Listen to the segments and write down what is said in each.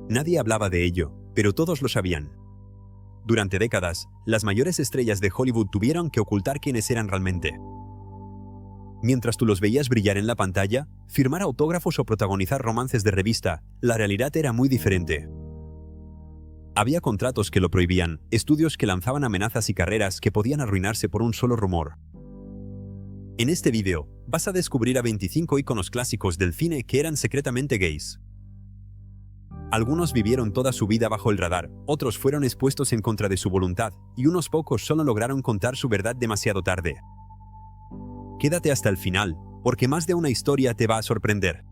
Nadie hablaba de ello, pero todos lo sabían. Durante décadas, las mayores estrellas de Hollywood tuvieron que ocultar quiénes eran realmente. Mientras tú los veías brillar en la pantalla, firmar autógrafos o protagonizar romances de revista, la realidad era muy diferente. Había contratos que lo prohibían, estudios que lanzaban amenazas y carreras que podían arruinarse por un solo rumor. En este vídeo, vas a descubrir a 25 íconos clásicos del cine que eran secretamente gays. Algunos vivieron toda su vida bajo el radar, otros fueron expuestos en contra de su voluntad, y unos pocos solo lograron contar su verdad demasiado tarde. Quédate hasta el final, porque más de una historia te va a sorprender.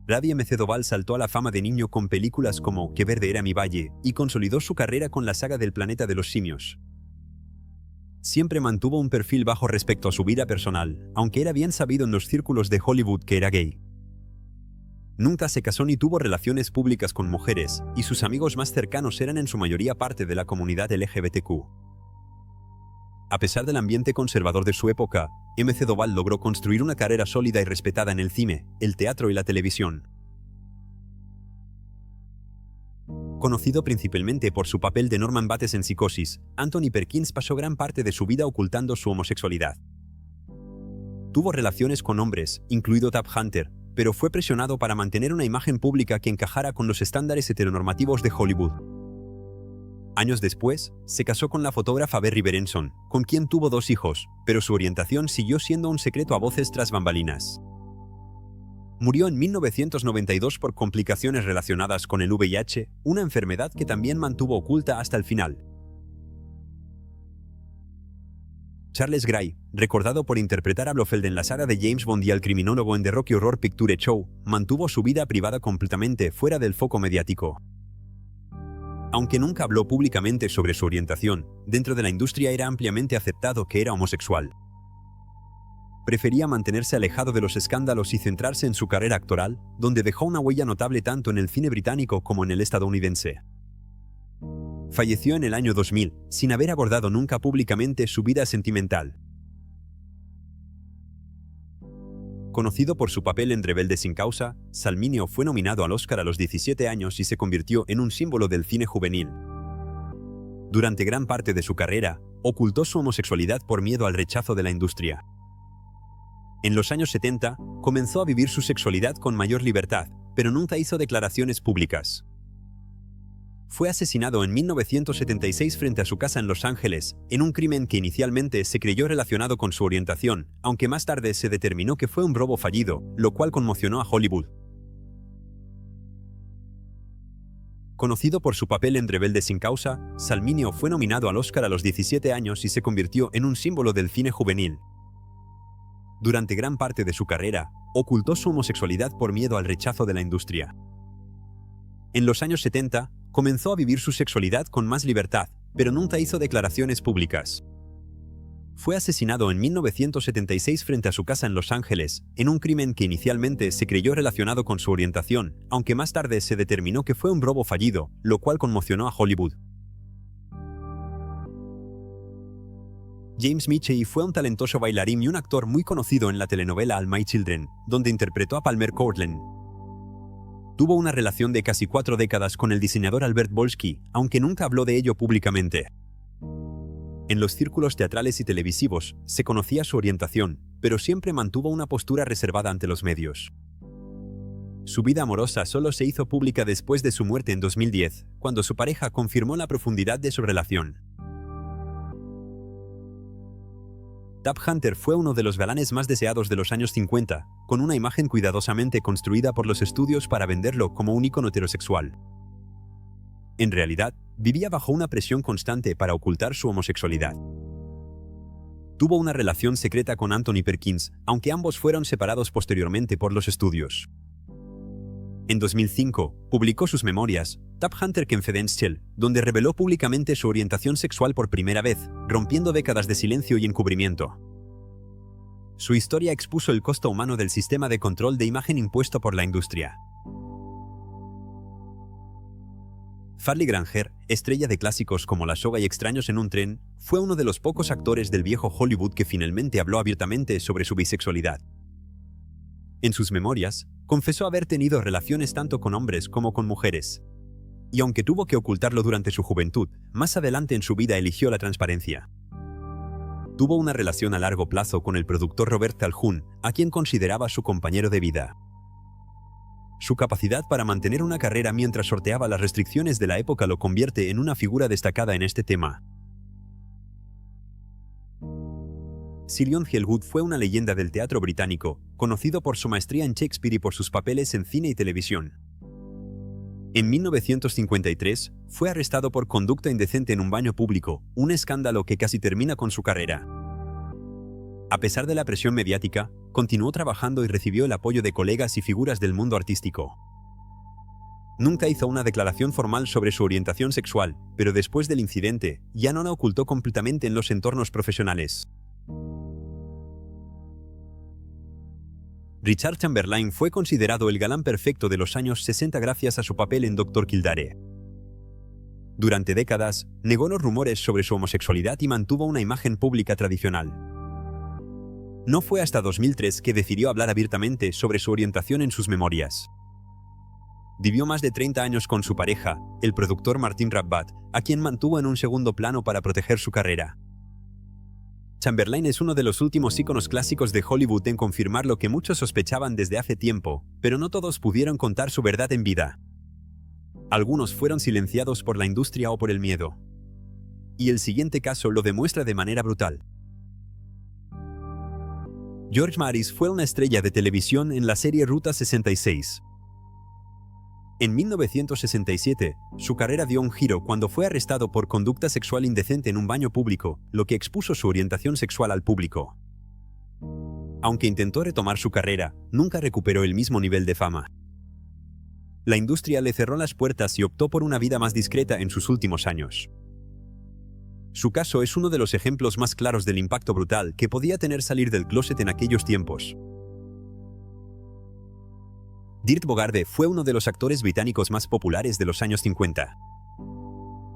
Radie Mcedoval saltó a la fama de niño con películas como Qué verde era mi valle, y consolidó su carrera con la saga del planeta de los simios. Siempre mantuvo un perfil bajo respecto a su vida personal, aunque era bien sabido en los círculos de Hollywood que era gay. Nunca se casó ni tuvo relaciones públicas con mujeres, y sus amigos más cercanos eran en su mayoría parte de la comunidad LGBTQ. A pesar del ambiente conservador de su época, Mcedoval logró construir una carrera sólida y respetada en el cine, el teatro y la televisión. Conocido principalmente por su papel de Norman Bates en Psicosis, Anthony Perkins pasó gran parte de su vida ocultando su homosexualidad. Tuvo relaciones con hombres, incluido Tab Hunter, pero fue presionado para mantener una imagen pública que encajara con los estándares heteronormativos de Hollywood. Años después, se casó con la fotógrafa Berry Berenson, con quien tuvo 2 hijos, pero su orientación siguió siendo un secreto a voces tras bambalinas. Murió en 1992 por complicaciones relacionadas con el VIH, una enfermedad que también mantuvo oculta hasta el final. Charles Gray, recordado por interpretar a Blofeld en la saga de James Bond y al criminólogo en The Rocky Horror Picture Show, mantuvo su vida privada completamente fuera del foco mediático. Aunque nunca habló públicamente sobre su orientación, dentro de la industria era ampliamente aceptado que era homosexual. Prefería mantenerse alejado de los escándalos y centrarse en su carrera actoral, donde dejó una huella notable tanto en el cine británico como en el estadounidense. Falleció en el año 2000, sin haber abordado nunca públicamente su vida sentimental. Conocido por su papel en Rebelde sin causa, Salminio fue nominado al Oscar a los 17 años y se convirtió en un símbolo del cine juvenil. Durante gran parte de su carrera, ocultó su homosexualidad por miedo al rechazo de la industria. En los años 70, comenzó a vivir su sexualidad con mayor libertad, pero nunca hizo declaraciones públicas. Fue asesinado en 1976 frente a su casa en Los Ángeles, en un crimen que inicialmente se creyó relacionado con su orientación, aunque más tarde se determinó que fue un robo fallido, lo cual conmocionó a Hollywood. Conocido por su papel en Rebelde sin causa, Salminio fue nominado al Oscar a los 17 años y se convirtió en un símbolo del cine juvenil. Durante gran parte de su carrera, ocultó su homosexualidad por miedo al rechazo de la industria. En los años 70, comenzó a vivir su sexualidad con más libertad, pero nunca hizo declaraciones públicas. Fue asesinado en 1976 frente a su casa en Los Ángeles, en un crimen que inicialmente se creyó relacionado con su orientación, aunque más tarde se determinó que fue un robo fallido, lo cual conmocionó a Hollywood. James Michie fue un talentoso bailarín y un actor muy conocido en la telenovela All My Children, donde interpretó a Palmer Courtland. Tuvo una relación de casi 4 décadas con el diseñador Albert Bolsky, aunque nunca habló de ello públicamente. En los círculos teatrales y televisivos, se conocía su orientación, pero siempre mantuvo una postura reservada ante los medios. Su vida amorosa solo se hizo pública después de su muerte en 2010, cuando su pareja confirmó la profundidad de su relación. Tab Hunter fue uno de los galanes más deseados de los años 50, con una imagen cuidadosamente construida por los estudios para venderlo como un ícono heterosexual. En realidad, vivía bajo una presión constante para ocultar su homosexualidad. Tuvo una relación secreta con Anthony Perkins, aunque ambos fueron separados posteriormente por los estudios. En 2005, publicó sus memorias, Tab Hunter Confidential, donde reveló públicamente su orientación sexual por primera vez, rompiendo décadas de silencio y encubrimiento. Su historia expuso el costo humano del sistema de control de imagen impuesto por la industria. Farley Granger, estrella de clásicos como La soga y Extraños en un tren, fue uno de los pocos actores del viejo Hollywood que finalmente habló abiertamente sobre su bisexualidad. En sus memorias, confesó haber tenido relaciones tanto con hombres como con mujeres. Y aunque tuvo que ocultarlo durante su juventud, más adelante en su vida eligió la transparencia. Tuvo una relación a largo plazo con el productor Robert Calhoun, a quien consideraba su compañero de vida. Su capacidad para mantener una carrera mientras sorteaba las restricciones de la época lo convierte en una figura destacada en este tema. Sir John Gielgud fue una leyenda del teatro británico, conocido por su maestría en Shakespeare y por sus papeles en cine y televisión. En 1953, fue arrestado por conducta indecente en un baño público, un escándalo que casi termina con su carrera. A pesar de la presión mediática, continuó trabajando y recibió el apoyo de colegas y figuras del mundo artístico. Nunca hizo una declaración formal sobre su orientación sexual, pero después del incidente, ya no la ocultó completamente en los entornos profesionales. Richard Chamberlain fue considerado el galán perfecto de los años 60 gracias a su papel en Dr. Kildare. Durante décadas, negó los rumores sobre su homosexualidad y mantuvo una imagen pública tradicional. No fue hasta 2003 que decidió hablar abiertamente sobre su orientación en sus memorias. Vivió más de 30 años con su pareja, el productor Martin Rabbat, a quien mantuvo en un segundo plano para proteger su carrera. Chamberlain es uno de los últimos íconos clásicos de Hollywood en confirmar lo que muchos sospechaban desde hace tiempo, pero no todos pudieron contar su verdad en vida. Algunos fueron silenciados por la industria o por el miedo. Y el siguiente caso lo demuestra de manera brutal. George Maris fue una estrella de televisión en la serie Ruta 66. En 1967, su carrera dio un giro cuando fue arrestado por conducta sexual indecente en un baño público, lo que expuso su orientación sexual al público. Aunque intentó retomar su carrera, nunca recuperó el mismo nivel de fama. La industria le cerró las puertas y optó por una vida más discreta en sus últimos años. Su caso es uno de los ejemplos más claros del impacto brutal que podía tener salir del closet en aquellos tiempos. Dirk Bogarde fue uno de los actores británicos más populares de los años 50.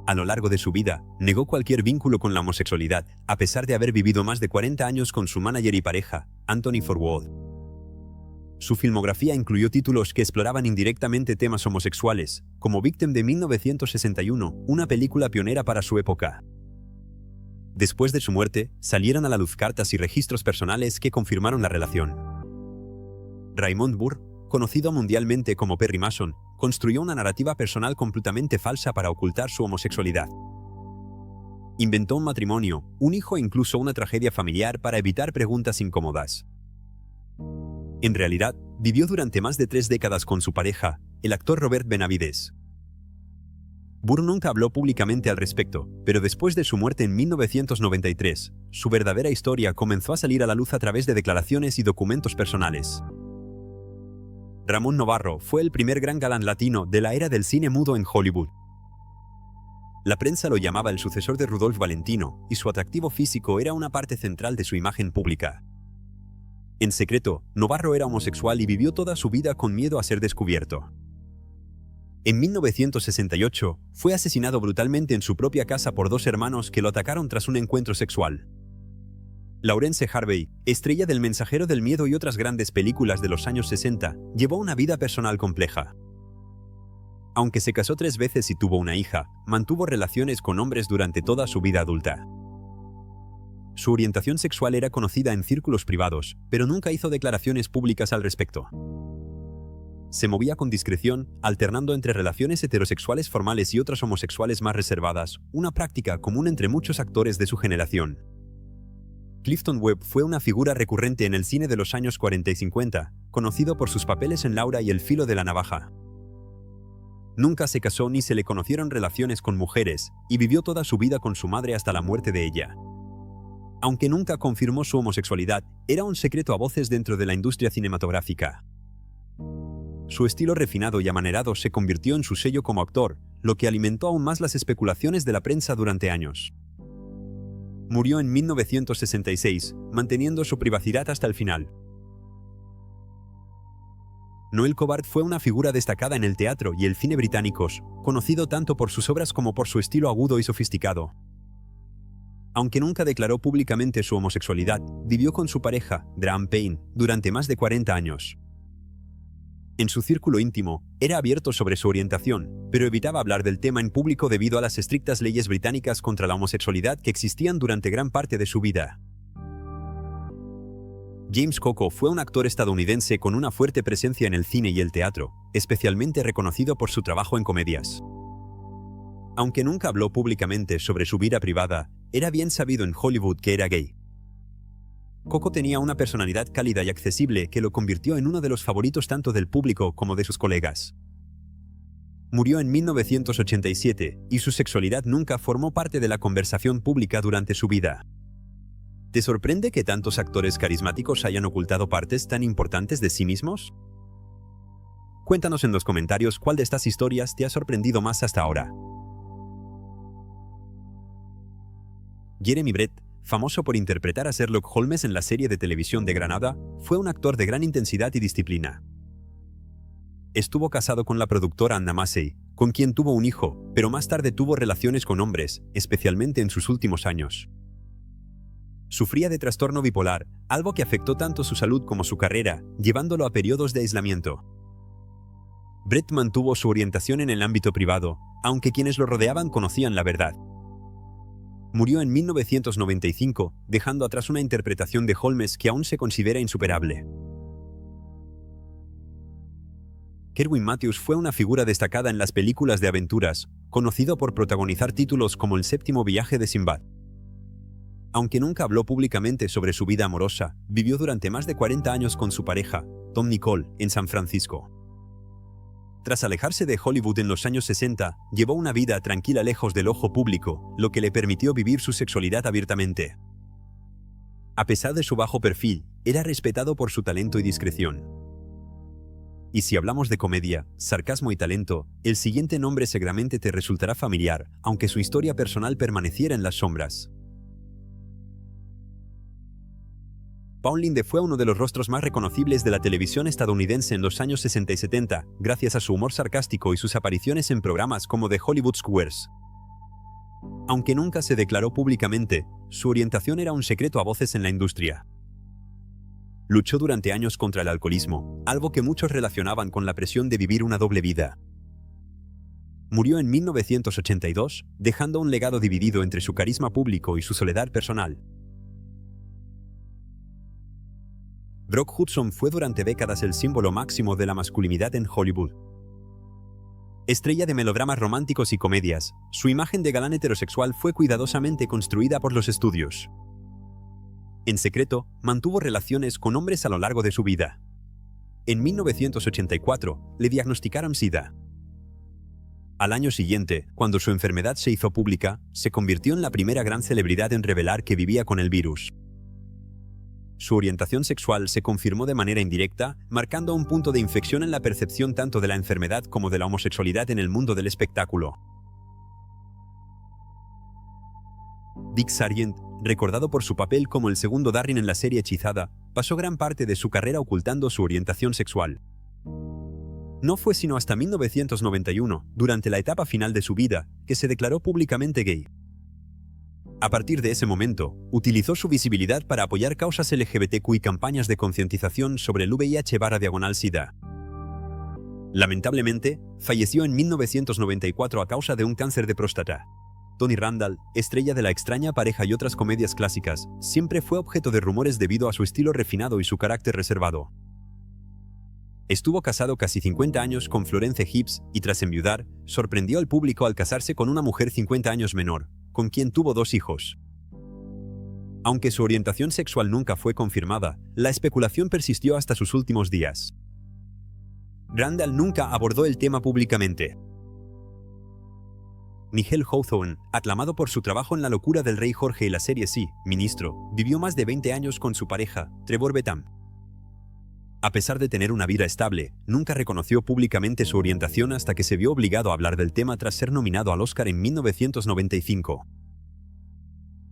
A lo largo de su vida, negó cualquier vínculo con la homosexualidad, a pesar de haber vivido más de 40 años con su manager y pareja, Anthony Forwood. Su filmografía incluyó títulos que exploraban indirectamente temas homosexuales, como Victim de 1961, una película pionera para su época. Después de su muerte, salieron a la luz cartas y registros personales que confirmaron la relación. Raymond Burr, conocido mundialmente como Perry Mason, construyó una narrativa personal completamente falsa para ocultar su homosexualidad. Inventó un matrimonio, un hijo e incluso una tragedia familiar para evitar preguntas incómodas. En realidad, vivió durante más de 3 décadas con su pareja, el actor Robert Benavides. Burr nunca habló públicamente al respecto, pero después de su muerte en 1993, su verdadera historia comenzó a salir a la luz a través de declaraciones y documentos personales. Ramón Novarro fue el primer gran galán latino de la era del cine mudo en Hollywood. La prensa lo llamaba el sucesor de Rudolph Valentino, y su atractivo físico era una parte central de su imagen pública. En secreto, Novarro era homosexual y vivió toda su vida con miedo a ser descubierto. En 1968, fue asesinado brutalmente en su propia casa por 2 hermanos que lo atacaron tras un encuentro sexual. Laurence Harvey, estrella del Mensajero del Miedo y otras grandes películas de los años 60, llevó una vida personal compleja. Aunque se casó 3 veces y tuvo una hija, mantuvo relaciones con hombres durante toda su vida adulta. Su orientación sexual era conocida en círculos privados, pero nunca hizo declaraciones públicas al respecto. Se movía con discreción, alternando entre relaciones heterosexuales formales y otras homosexuales más reservadas, una práctica común entre muchos actores de su generación. Clifton Webb fue una figura recurrente en el cine de los años 40 y 50, conocido por sus papeles en Laura y El filo de la navaja. Nunca se casó ni se le conocieron relaciones con mujeres, y vivió toda su vida con su madre hasta la muerte de ella. Aunque nunca confirmó su homosexualidad, era un secreto a voces dentro de la industria cinematográfica. Su estilo refinado y amanerado se convirtió en su sello como actor, lo que alimentó aún más las especulaciones de la prensa durante años. Murió en 1966, manteniendo su privacidad hasta el final. Noel Coward fue una figura destacada en el teatro y el cine británicos, conocido tanto por sus obras como por su estilo agudo y sofisticado. Aunque nunca declaró públicamente su homosexualidad, vivió con su pareja, Graham Payne, durante más de 40 años. En su círculo íntimo, era abierto sobre su orientación, pero evitaba hablar del tema en público debido a las estrictas leyes británicas contra la homosexualidad que existían durante gran parte de su vida. James Coco fue un actor estadounidense con una fuerte presencia en el cine y el teatro, especialmente reconocido por su trabajo en comedias. Aunque nunca habló públicamente sobre su vida privada, era bien sabido en Hollywood que era gay. Coco tenía una personalidad cálida y accesible que lo convirtió en uno de los favoritos tanto del público como de sus colegas. Murió en 1987 y su sexualidad nunca formó parte de la conversación pública durante su vida. ¿Te sorprende que tantos actores carismáticos hayan ocultado partes tan importantes de sí mismos? Cuéntanos en los comentarios cuál de estas historias te ha sorprendido más hasta ahora. Jeremy Brett, famoso por interpretar a Sherlock Holmes en la serie de televisión de Granada, fue un actor de gran intensidad y disciplina. Estuvo casado con la productora Anna Massey, con quien tuvo un hijo, pero más tarde tuvo relaciones con hombres, especialmente en sus últimos años. Sufría de trastorno bipolar, algo que afectó tanto su salud como su carrera, llevándolo a periodos de aislamiento. Brett mantuvo su orientación en el ámbito privado, aunque quienes lo rodeaban conocían la verdad. Murió en 1995, dejando atrás una interpretación de Holmes que aún se considera insuperable. Kerwin Mathews fue una figura destacada en las películas de aventuras, conocido por protagonizar títulos como El séptimo viaje de Sinbad. Aunque nunca habló públicamente sobre su vida amorosa, vivió durante más de 40 años con su pareja, Tom Nicole, en San Francisco. Tras alejarse de Hollywood en los años 60, llevó una vida tranquila lejos del ojo público, lo que le permitió vivir su sexualidad abiertamente. A pesar de su bajo perfil, era respetado por su talento y discreción. Y si hablamos de comedia, sarcasmo y talento, el siguiente nombre seguramente te resultará familiar, aunque su historia personal permaneciera en las sombras. Paul Lynde fue uno de los rostros más reconocibles de la televisión estadounidense en los años 60 y 70, gracias a su humor sarcástico y sus apariciones en programas como The Hollywood Squares. Aunque nunca se declaró públicamente, su orientación era un secreto a voces en la industria. Luchó durante años contra el alcoholismo, algo que muchos relacionaban con la presión de vivir una doble vida. Murió en 1982, dejando un legado dividido entre su carisma público y su soledad personal. Rock Hudson fue durante décadas el símbolo máximo de la masculinidad en Hollywood. Estrella de melodramas románticos y comedias, su imagen de galán heterosexual fue cuidadosamente construida por los estudios. En secreto, mantuvo relaciones con hombres a lo largo de su vida. En 1984, le diagnosticaron SIDA. Al año siguiente, cuando su enfermedad se hizo pública, se convirtió en la primera gran celebridad en revelar que vivía con el virus. Su orientación sexual se confirmó de manera indirecta, marcando un punto de inflexión en la percepción tanto de la enfermedad como de la homosexualidad en el mundo del espectáculo. Dick Sargent, recordado por su papel como el segundo Darryl en la serie Hechizada, pasó gran parte de su carrera ocultando su orientación sexual. No fue sino hasta 1991, durante la etapa final de su vida, que se declaró públicamente gay. A partir de ese momento, utilizó su visibilidad para apoyar causas LGBTQ y campañas de concientización sobre el VIH/SIDA. Lamentablemente, falleció en 1994 a causa de un cáncer de próstata. Tony Randall, estrella de La extraña pareja y otras comedias clásicas, siempre fue objeto de rumores debido a su estilo refinado y su carácter reservado. Estuvo casado casi 50 años con Florence Gibbs y tras enviudar, sorprendió al público al casarse con una mujer 50 años menor, con quien tuvo 2 hijos. Aunque su orientación sexual nunca fue confirmada, la especulación persistió hasta sus últimos días. Randall nunca abordó el tema públicamente. Nigel Hawthorne, aclamado por su trabajo en La locura del rey Jorge y la serie Sí, Ministro, vivió más de 20 años con su pareja, Trevor Betham. A pesar de tener una vida estable, nunca reconoció públicamente su orientación hasta que se vio obligado a hablar del tema tras ser nominado al Oscar en 1995.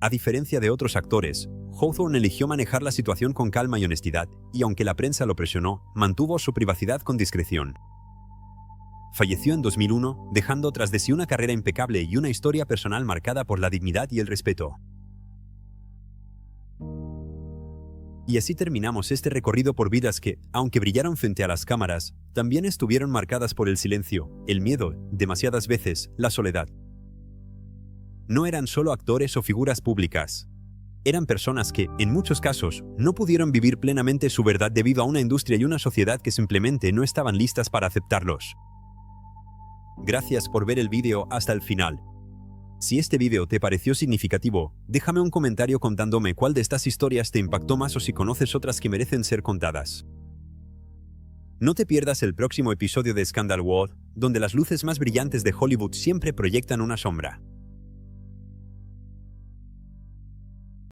A diferencia de otros actores, Hawthorne eligió manejar la situación con calma y honestidad, y aunque la prensa lo presionó, mantuvo su privacidad con discreción. Falleció en 2001, dejando tras de sí una carrera impecable y una historia personal marcada por la dignidad y el respeto. Y así terminamos este recorrido por vidas que, aunque brillaron frente a las cámaras, también estuvieron marcadas por el silencio, el miedo, demasiadas veces, la soledad. No eran solo actores o figuras públicas. Eran personas que, en muchos casos, no pudieron vivir plenamente su verdad debido a una industria y una sociedad que simplemente no estaban listas para aceptarlos. Gracias por ver el vídeo hasta el final. Si este vídeo te pareció significativo, déjame un comentario contándome cuál de estas historias te impactó más o si conoces otras que merecen ser contadas. No te pierdas el próximo episodio de Scandal World, donde las luces más brillantes de Hollywood siempre proyectan una sombra.